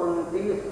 29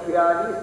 46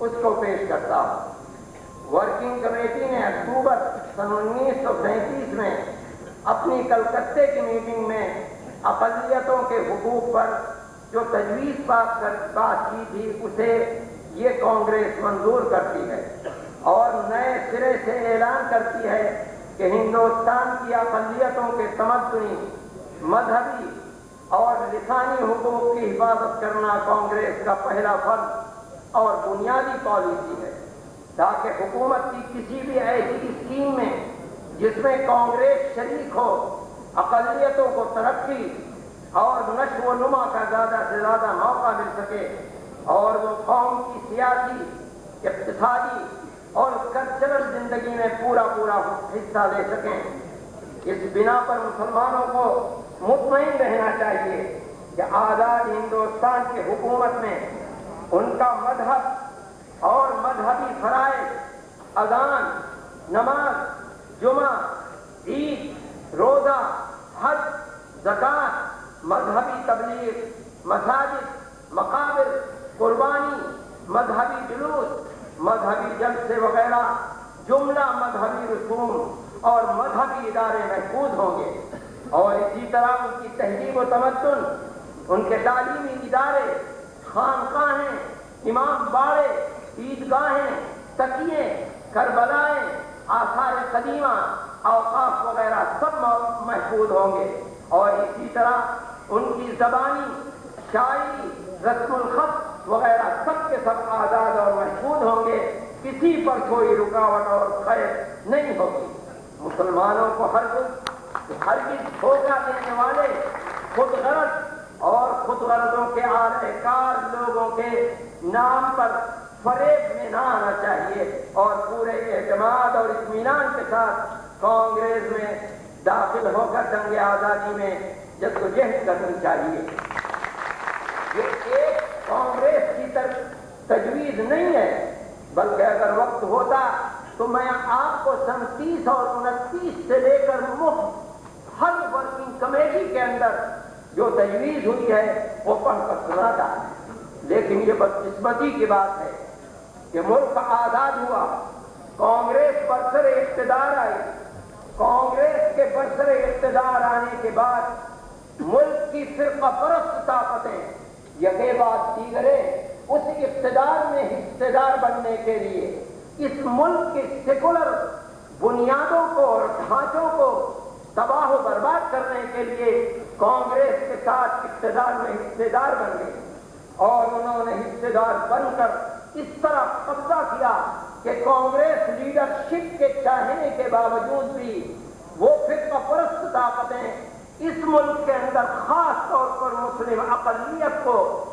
اس کو پیش کرتا ہوں۔ ورکنگ کمیٹی نے اکتوبر سن 1937 میں اپنی کلکتے کی میٹنگ میں اقلیتوں کے حقوق پر جو تجویز بات کی تھی اسے یہ کانگریس منظور کرتی ہے اور نئے سرے سے اعلان کرتی ہے کہ ہندوستان کی اقلیتوں کے تمدنی، مذہبی اور لسانی حقوق کی حفاظت کرنا کانگریس کا پہلا فرض اور بنیادی پالیسی ہے، تاکہ حکومت کی کسی بھی ایسی اسکیم میں جس میں کانگریس شریک ہو اقلیتوں کو ترقی اور نشو و نما کا زیادہ سے زیادہ موقع مل سکے اور وہ قوم کی سیاسی، اقتصادی اور کلچرل زندگی میں پورا حصہ لے سکیں۔ اس بنا پر مسلمانوں کو مطمئن رہنا چاہیے کہ آزاد ہندوستان کی حکومت میں ان کا مذہب اور مذہبی فرائض، اذان، نماز، جمعہ، عید، روزہ، حج، زکوٰۃ، مذہبی تبلیغ، مساجد، مقابر، قربانی، مذہبی جلوس، مذہبی جلسے وغیرہ جملہ مذہبی رسوم اور مذہبی ادارے محفوظ ہوں گے، اور اسی طرح ان کی تہذیب و تمدن، ان کے تعلیمی ادارے، خانقاہیں، امام باڑے، عیدگاہیں، تکیے، کربلائیں، آثار قدیمہ، اوقاف وغیرہ سب محفوظ ہوں گے، اور اسی طرح ان کی زبانی، شاعری، رسم الخط وغیرہ سب کے سب آزاد اور محفوظ ہوں گے، کسی پر کوئی رکاوٹ اور قید نہیں ہوگی۔ مسلمانوں کو ہرگز دھوکہ دینے والے، خود غرض اور خود غرضوں کے آلہ کار لوگوں کے نام پر فریب میں نہ آنا چاہیے، اور پورے اعتماد اور اطمینان کے ساتھ کانگریس میں داخل ہو کر جنگ آزادی میں جدوجہد کرنی چاہیے۔ یہ ایک کانگریس کی تجویز نہیں ہے، بلکہ اگر وقت ہوتا تو میں آپ کو سن 30 اور 29 سے لے کر ہر ورکنگ کمیٹی کے اندر جو تجویز ہوئی ہے وہ پڑھ کر سناتا ہے، لیکن یہ بدقسمتی کی بات ہے کہ ملک آزاد ہوا، کانگریس برسر اقتدار آئی، کانگریس کے برسر اقتدار آنے کے بعد ملک کی فرقہ پرست طاقتیں یکے بعد دیگرے اس اقتدار میں حصے دار بننے کے لیے اس ملک کی سیکولر بنیادوں کو اور ڈھانچوں کو تباہ و برباد کرنے کے لیے کانگریس کے ساتھ اقتدار میں حصے دار بن گئے، اور انہوں نے حصے دار بن کر اس طرح قبضہ کیا کہ کانگریس لیڈرشپ کے چاہنے کے باوجود بھی وہ فرقہ پرست طاقتیں اس ملک کے اندر خاص طور پر مسلم اقلیت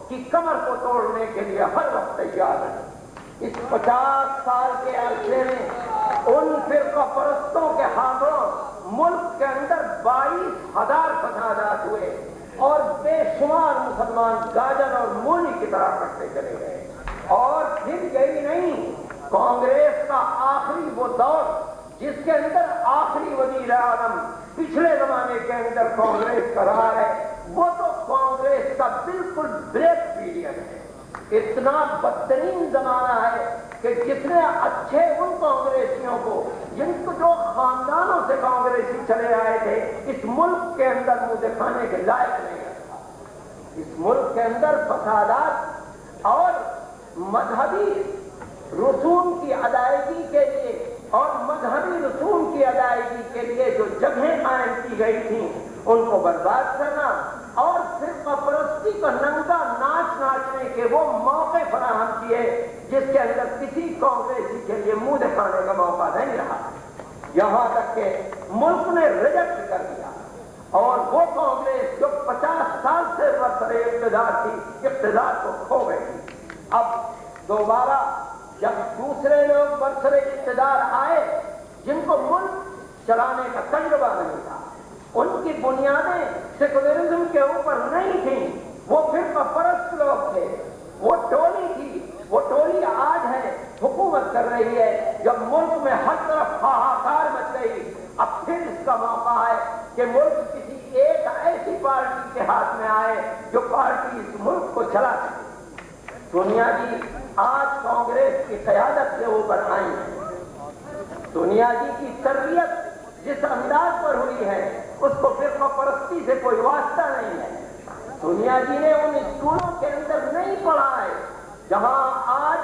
کی کمر کو توڑنے کے لیے ہر وقت تیار ہے۔ اس 50 سال کے عرصے میں ان فرقہ پرستوں کے ہاتھوں ملک کے اندر 22,000 فسادات ہوئے اور بے شمار مسلمان گاجر اور مولی کی طرح کٹتے چلے گئے، اور پھر یہی نہیں، کانگریس کا آخری وہ دور جس کے اندر آخری وزیر اعظم پچھلے زمانے کے اندر کانگریس کا رہا ہے، وہ تو کانگریس کا بالکل بریک پیریڈ ہے۔ اتنا بدترین زمانہ ہے کہ جتنے اچھے ان کانگریسیوں کو جن کو جو خاندانوں سے کانگریسی چلے آئے تھے اس ملک کے اندر منہ دکھانے کے لائق نہیں رہا۔ اس ملک کے اندر فسادات اور مذہبی رسوم کی ادائیگی کے لیے اور مذہبی رسوم کی ادائیگی کے لیے جو جگہیں قائم کی گئی تھیں ان کو برباد کرنا اور فرقہ پرستی کا ننگا ناچ ناچنے کے وہ موقع فراہم کیے جس کے اندر کسی کانگریسی کے لیے منہ دکھانے کا موقع نہیں رہا، یہاں تک کہ ملک نے ریجیکٹ کر دیا، اور وہ کانگریس جو 50 سال سے برسر اقتدار تھی اقتدار کو کھو گئی۔ اب دوبارہ جب دوسرے لوگ برسر اقتدار آئے جن کو ملک چلانے کا تجربہ نہیں تھا، ان کی بنیادیں سیکولرزم کے اوپر نہیں تھیں، وہ فرقہ پرست لوگ تھے، وہ ٹولی تھی، وہ ٹولی آج ہے حکومت کر رہی ہے، جب ملک میں ہر طرف ہاہاکار مچ گئی۔ اب پھر اس کا موقع ہے کہ ملک کسی ایک ایسی پارٹی کے ہاتھ میں آئے جو پارٹی اس ملک کو چلا سکے۔ سونیا جی آج کانگریس کی قیادت سے اوپر آئی ہیں۔ سونیا جی کی تربیت جس انداز پر ہوئی ہے اس کو فرقہ پرستی سے کوئی واسطہ نہیں ہے۔ سونیا جی نے ان اسکولوں کے اندر نہیں پڑھا ہے جہاں آج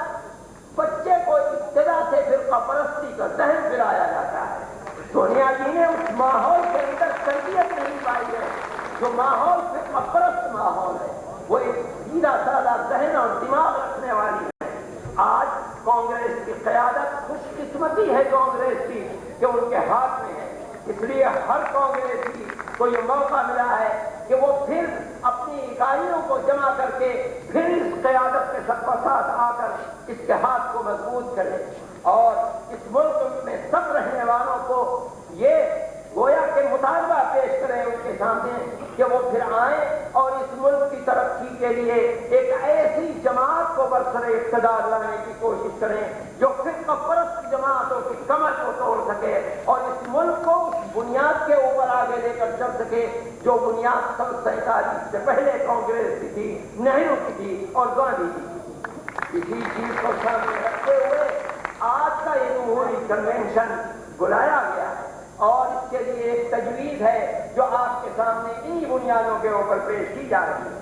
بچے کو ابتدا سے فرقہ پرستی کا ذہن پھرایا جاتا ہے۔ سونیا جی نے اس ماحول کے اندر تربیت نہیں پائی ہے جو ماحول فرقہ پرست ماحول ہے، وہ ایک سیدھا سادہ ذہن اور دماغ رکھنے والی ہے۔ آج کانگریس کی قیادت خوش قسمتی ہے کانگریس کی کہ ان کے ہاتھ میں ہے، اس لیے ہر کانگریسی کو یہ موقع ملا ہے کہ وہ پھر اپنی اکائیوں کو جمع کر کے پھر اس قیادت کے ساتھ آ کر اس کے ہاتھ کو مضبوط کرے اور اس ملک میں سب رہنے والوں کو یہ گویا کہ مطالبہ پیش کریں ان کے سامنے کہ وہ پھر آئیں اور اس ملک کی ترقی کے لیے ایک ایسی جماعت کو برسر اقتدار لانے کی کوشش کریں جو فرقہ پرست جماعتوں کی کمر کو توڑ سکے اور اس ملک کو اس بنیاد کے اوپر آگے لے کر چل سکے جو بنیاد 47 سے پہلے کانگریس کی تھی، نہرو کی تھی اور گاندھی کی۔ اسی چیز کو سامنے رکھتے ہوئے آج کا یہ جمہوری کنونشن بلایا گیا ہے اور اس کے لیے ایک تجویز ہے جو آپ کے سامنے انہی بنیادوں کے اوپر پیش کی جا رہی ہے۔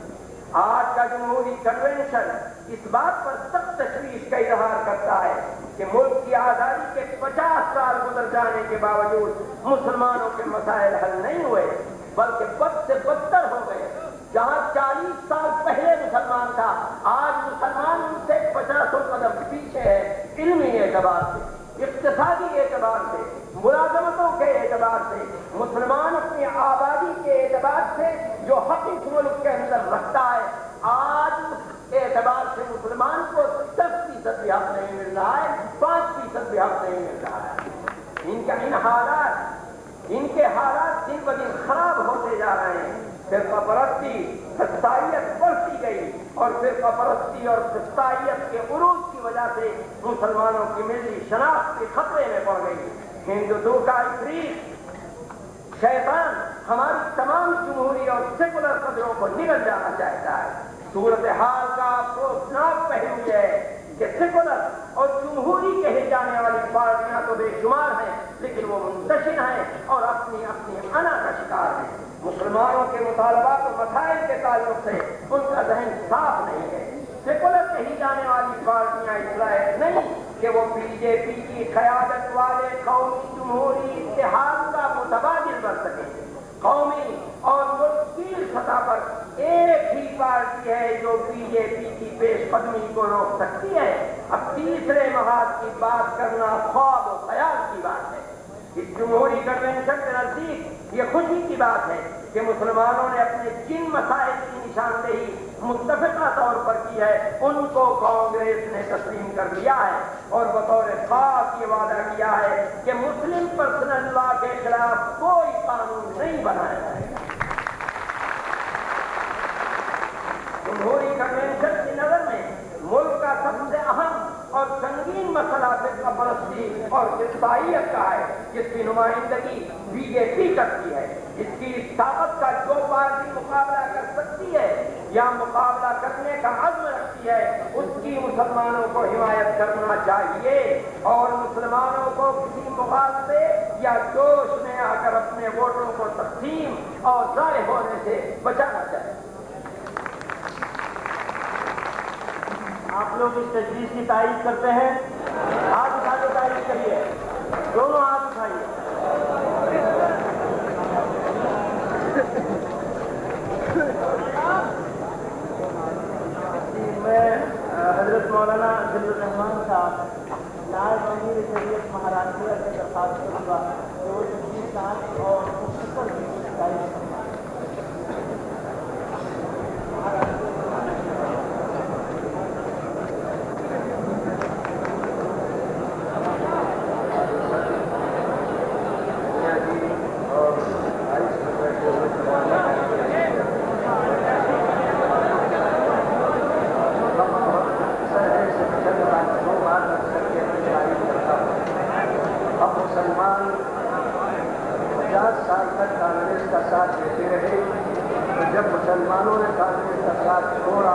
آج کا جمہوری کنونشن اس بات پر سخت تشویش کا اظہار کرتا ہے کہ ملک کی آزادی کے 50 سال گزر جانے کے باوجود مسلمانوں کے مسائل حل نہیں ہوئے بلکہ بد سے بدتر ہو گئے۔ جہاں 40 سال پہلے مسلمان تھا آج مسلمان ان سے 50 قدم پیچھے ہے، علمی اعتبار سے، اقتصادی اعتبار سے، ملازمتوں کے اعتبار سے، مسلمان اپنی آبادی کے اعتبار سے جو حق اس ملک کے اندر رکھتا ہے آج اس اعتبار سے مسلمان کو 10% بھی حق نہیں مل رہا ہے، 5% بھی حق نہیں مل رہا ہے۔ ان کے حالات دن بدن خراب ہوتے جا رہے ہیں۔ فرقہ پرستی خستائیت بڑھتی گئی اور فرقہ پرستی اور خستائیت کے عروج کی وجہ سے مسلمانوں کی ملی شناخت کے خطرے میں پڑ گئی۔ ہندوتو کا افریت شیطان ہماری تمام جمہوری اور سیکولر قدروں کو نگل جانا چاہتا ہے۔ صورتحال کا افسوسناک پہلو یہ ہے کہ سیکولر اور جمہوری کہی جانے والی پارٹیاں تو بے شمار ہیں لیکن وہ منتشر ہیں اور اپنی انا کا شکار ہیں۔ مسلمانوں کے مطالبات اور مسائل کے تعلق سے ان کا ذہن صاف نہیں ہے۔ سیکولر کہی جانے والی پارٹیاں اس لائق نہیں کہ وہ بی جے پی کی قیادت والے قومی جمہوری اتحاد کا متبادل بن سکیں۔ قومی اور ملکی سطح پر ایک ہی پارٹی ہے جو بی جے پی کی پیش قدمی کو روک سکتی ہے۔ اب تیسرے محاذ کی بات کرنا خواب و خیال کی بات ہے۔ اس جمہوری کنونشن کے نزدیک یہ خوشی کی بات ہے کہ مسلمانوں نے اپنے جن مسائل کی نشاندہی متفقہ طور پر کی ہے ان کو کانگریس نے تسلیم کر لیا ہے اور بطور خاص یہ وعدہ کیا ہے کہ مسلم پرسنل لا کے خلاف کوئی قانون نہیں بنایا جائے گا۔ جمہوری کنونشن کی نظر میں ملک کا سب سے اہم اور سنگین مسئلہ فرقہ پرستی اور عیسائیت کا ہے جس کی نمائندگی بی جے پی کرتی ہے۔ اس کی اس طاقت کا جو پارٹی مقابلہ کر سکتی ہے یا مقابلہ کرنے کا عزم رکھتی ہے اس کی مسلمانوں کو حمایت کرنا چاہیے اور مسلمانوں کو کسی مقابلے یا جوش میں آ کر اپنے ووٹوں کو تقسیم اور ضائع ہونے سے بچانا چاہیے۔ آپ لوگ اس تجویز کی تائید کرتے ہیں؟ ہاتھ اٹھا کے تائید کریے، دونوں ہاتھ اٹھائیے۔ میں حضرت مولانا ذل الرحمان صاحب نائب امیر شریعت مہاراشٹر سے درخواست کروں گا کہ وہ تجویز دان اور مختصر تائید کریں۔ مسلمان 50 سال تک کانگریس کا ساتھ دیتے رہے تو جب مسلمانوں نے کانگریس کا ساتھ چھوڑا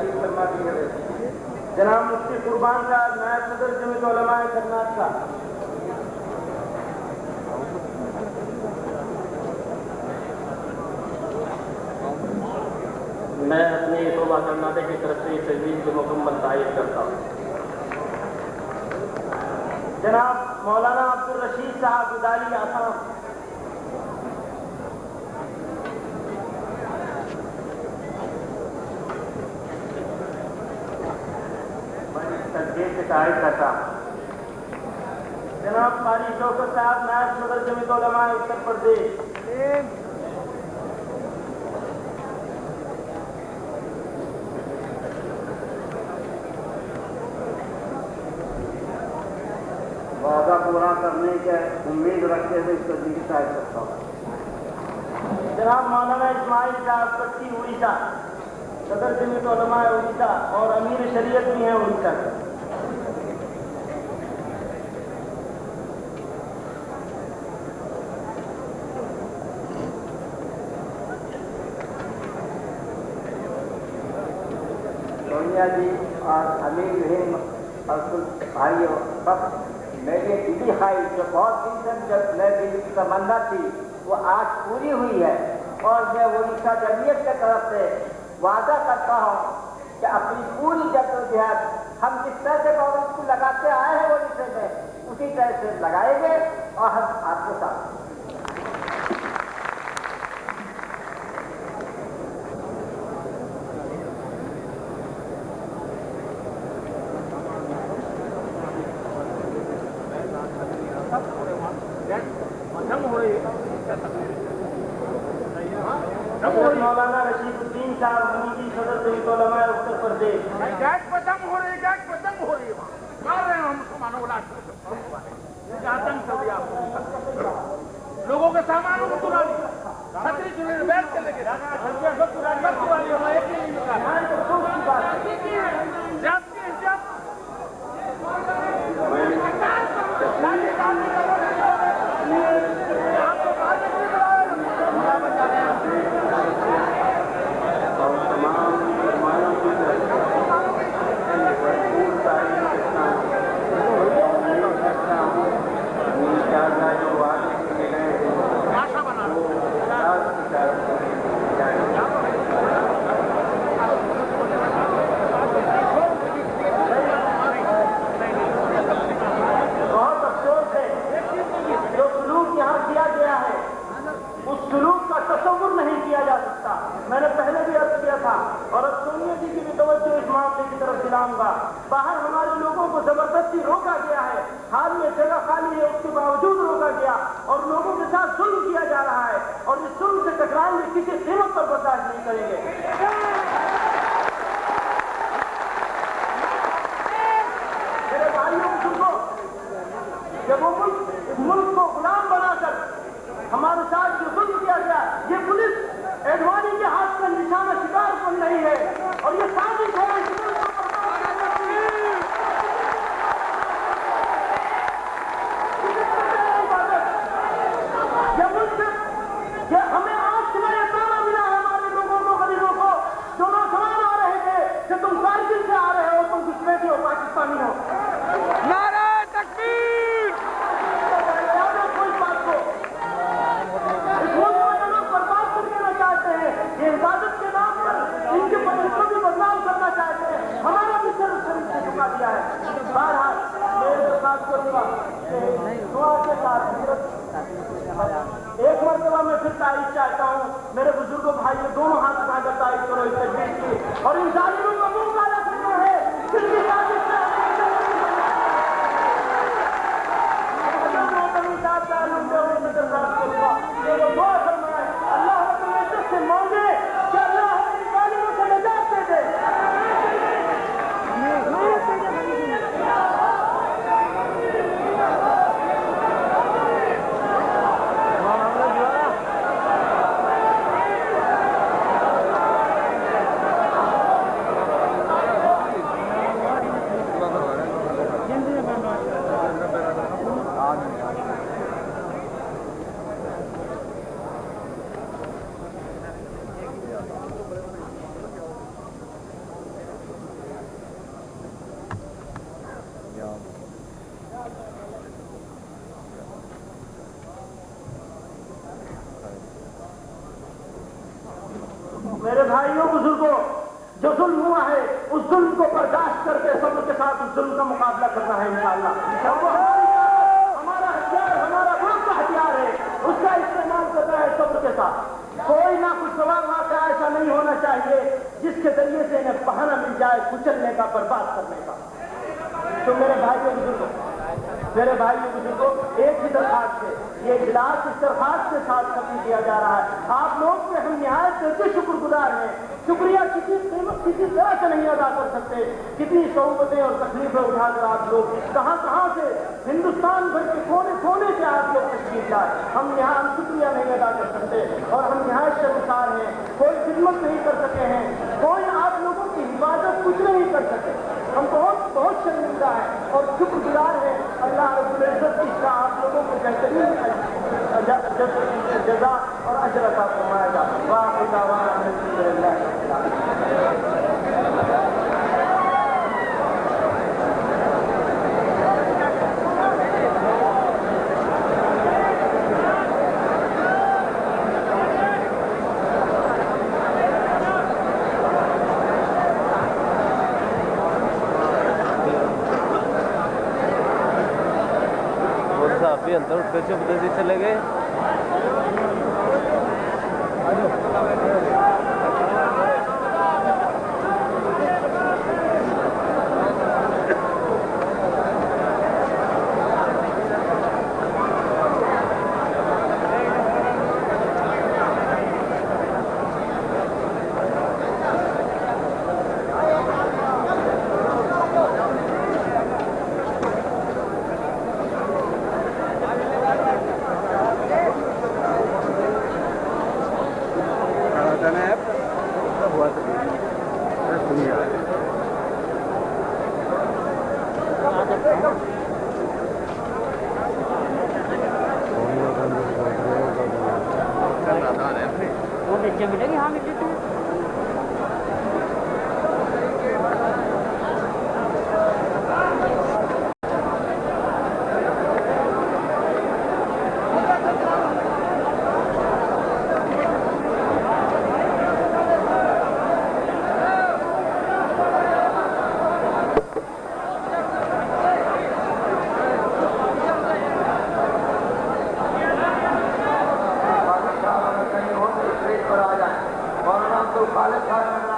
تشریف فرما دیجیے جناب مفتی قربان صاحب نائب صدر جمعیت علماء کرناٹک کا میں اپنی صوبہ کرناٹک کی طرف سے اس تجویز کی مکمل تائید کرتا ہوں. جناب مولانا عبدالرشید صاحب ادالی آسام. تجویز کی تائید کرتا ہوں. جناب قاری شوکت صاحب نائب صدر جمعیت علماء اتر پردیش. وعدہ پورا کرنے کی امید رکھتے ہوئے اس تجویز کی تائید کرتا ہوں. جناب مولانا اسماعیل صاحب کٹی اڑیسہ صدر جمعیت علماء اڑیسہ اور امیر شریعت بھی ہیں اڑیسہ کے. سونیا جی اور امیر ہند اور کچھ بھائیوں سب میری دلی خواہش جو بہت دن سے جب میں دل کی تمنا تھی وہ آج پوری ہوئی ہے اور میں اڑیسہ جمعیت کی طرف سے وعدہ کرتا ہوں کہ اپنی پوری جدوجہد ہم جس طرح سے گورنمنٹ کو لگاتے آئے ہیں اڑیسہ میں اسی طرح سے لگائیں گے اور ہم آپ کے ساتھ. مولانا رشید الدین صاحب حمیدی صدر جمعیت علماء اتر پردیش. گیٹ ختم ہو رہی ہے مار رہے ہیں ہم مسلمانوں کو آتنک ہو گیا. لوگوں کے سامانوں کو چرا لیا چھتری چنے بیٹھ چلے گئے اور تمام مسلمانوں کی طرف سے بھرپور تعریف کرتا ہوں. انشاءاللہ جو وعدے کیے گئے ہیں وہ خاص کی طرف سے جائیں گے. بہت افسوس ہے جو سلوک یہاں کیا گیا ہے اس سلوک کا تصور نہیں کیا جا سکتا. میں نے پہلے بھی عرض کیا تھا اور اب سونیا جی کی بھی توجہ اس معاملے کی طرف دلاؤں گا. باہر ہمارے لوگوں کو زبردستی روکا گیا ہے، حال میں جگہ خالی ہے اس کے باوجود روکا گیا اور لوگوں کے ساتھ ظلم کیا جا رہا ہے اور اس ظلم سے ٹکرائیں گے کسی قیمت پر برداشت نہیں کریں گے. میرے بھائیوں بزرگوں، جب وہ ملک کو غلام بنا کر ہمارے ساتھ جو ظلم کیا گیا، یہ پولیس ایڈوانی کے ہاتھ میں نشانہ شکار بن رہی ہے اور یہ سازش ہے اس ملک کو برباد کرنے کی. یہ ملک یہ ہمیں آج صبح یہ تانا ملا ہے ہمارے لوگوں کو، غریبوں کو جو نوجوان آ رہے تھے کہ تم کارگل سے آ رہے ہو، تم دشمن ہو، پاکستانی ہو. نعرہ تکبیر. کوئی بات کو اس ملک میں جو لوگ برباد کر دینا چاہتے ہیں، یہ حفاظت کے نام پر ان کے بدن کو بھی بدنام کرنا چاہتے ہیں. ہمارا بھی سر شریف سے چکا دیا ہے. بہرحال میرے ساتھ کو دعا کے ساتھ ایک مرتبہ میں پھر تائید چاہتا ہوں. میرے بزرگوں بھائیوں دونوں ہاتھ اٹھا کر تائید کرو اس تجویز کی اور ان ظالموں کا منہ کالا کرنا ہے جن کی سازش سے اللہ رب العزت سے مانگے کہ اللہ ہمیں ظالموں سے نجات دے دے. میرے بھائیوں بزرگوں، جو ظلم ہوا ہے اس ظلم کو برداشت کر کے صبر کے ساتھ اس ظلم کا مقابلہ کرنا ہے انشاءاللہ۔ ہمارا ہتھیار، ہمارا ملک کا ہتھیار ہے، اس کا استعمال کرنا ہے صبر کے ساتھ۔ کوئی نہ خوشگوار واقعہ ایسا نہیں ہونا چاہیے جس کے ذریعے سے انہیں بہانہ مل جائے کچلنے کا، برباد کرنے کا۔ تو میرے بھائیوں بزرگوں، ایک ہی درخواست ہے، یہ اجلاس اس درخواست کے ساتھ ختم کیا جا رہا ہے۔ آپ لوگ کے ہم نہایت دل سے شکر گزار ہیں، شکریہ کسی قیمت کسی طرح سے نہیں ادا کر سکتے۔ کتنی صعوبتیں اور تکلیفیں اٹھا کر آپ لوگ کہاں سے ہندوستان بھر کے کونے کونے سے آپ لوگ تشریف لائے، ہم شکریہ نہیں ادا کر سکتے اور ہم نہایت شرمسار ہیں۔ کوئی خدمت نہیں کر سکے ہیں، کوئی آپ لوگوں کی حفاظت کچھ نہیں کر سکے، ہم بہت شرمندہ ہیں اور شکر گزار ہیں۔ اللہ رب العزت اس کا آپ لوگوں کو بہترین جزا اور اجر عطا فرمائے گا۔ وآخر دعوانا ان الحمدللہ رب العالمین۔ بھی اندر اٹھ کر سے چلے گئے۔ ملے گی، ہاں ملے گی۔ خالد صاحب